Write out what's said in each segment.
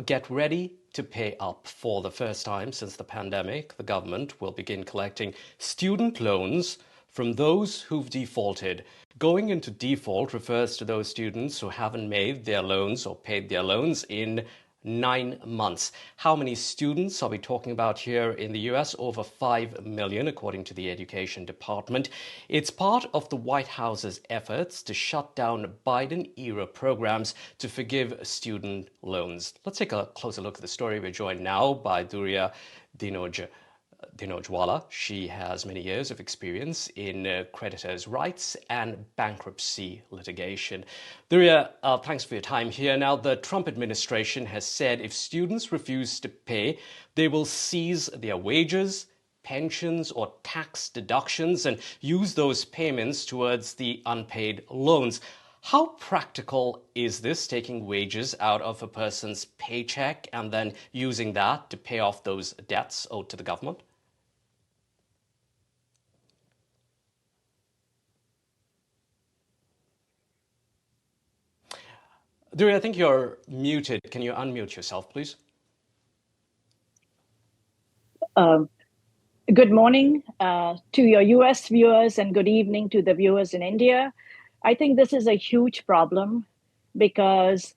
Get ready to pay up. For the first time since the pandemic, the government will begin collecting student loans from those who've defaulted. Going into default refers to those students who haven't made their loans or paid their loans in 9 months. How many students are we talking about here in the US? Over 5 million, according to the Education Department. It's part of the White House's efforts to shut down Biden-era programs to forgive student loans. Let's take a closer look at the story. We're joined now by Duriya Dhinojwala. She has many years of experience in creditors' rights and bankruptcy litigation. Duriya, thanks for your time here. Now, the Trump administration has said if students refuse to pay, they will seize their wages, pensions, or tax deductions and use those payments towards the unpaid loans. How practical is this, taking wages out of a person's paycheck and then using that to pay off those debts owed to the government? Duriya, I think you're muted. Can you unmute yourself, please? Good morning to your US viewers and good evening to the viewers in India. I think this is a huge problem because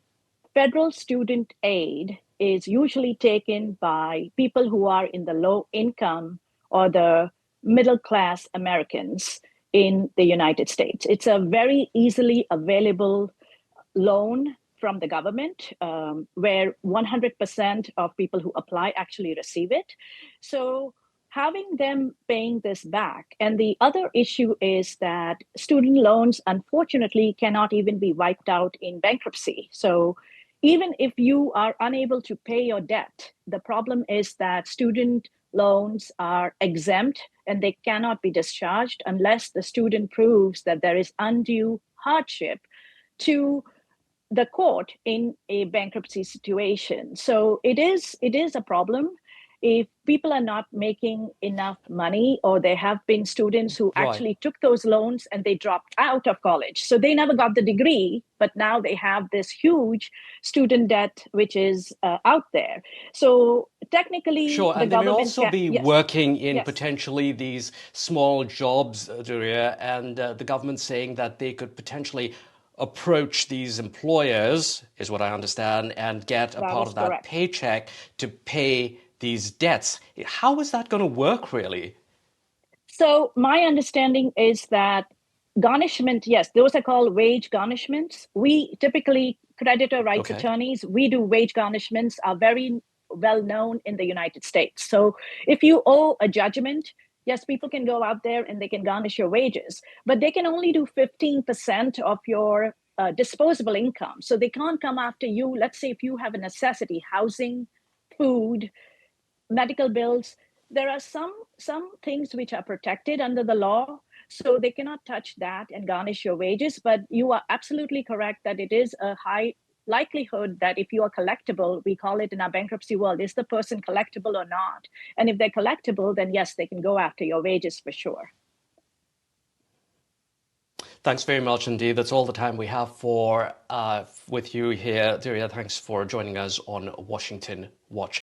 federal student aid is usually taken by people who are in the low income or the middle class Americans in the United States. It's a very easily available loan from the government, where 100% of people who apply actually receive it. So having them paying this back. And the other issue is that student loans, unfortunately, cannot even be wiped out in bankruptcy. So even if you are unable to pay your debt, the problem is that student loans are exempt and they cannot be discharged unless the student proves that there is undue hardship to the court in a bankruptcy situation. So it is a problem if people are not making enough money, or there have been students who actually took those loans and they dropped out of college. So they never got the degree, but now they have this huge student debt, which is out there. So technically, sure, and they may also be yes, working in yes, potentially these small jobs, Duriya, and the government saying that they could potentially approach these employers, is what I understand, and get a part of that correct. paycheck to pay these debts. How is that going to work, really? So my understanding is that garnishment, yes, those are called wage garnishments. We typically, creditor rights attorneys, we do wage garnishments, are very well known in the United States. So if you owe a judgment, yes, people can go out there and they can garnish your wages, but they can only do 15% of your disposable income. So they can't come after you. Let's say if you have a necessity, housing, food, medical bills, there are some things which are protected under the law, so they cannot touch that and garnish your wages. But you are absolutely correct that it is a high likelihood that if you are collectible, we call it in our bankruptcy world, is the person collectible or not? And if they're collectible, then yes, they can go after your wages for sure. Thanks very much indeed. That's all the time we have for with you here, Duriya. Thanks for joining us on Washington Watch.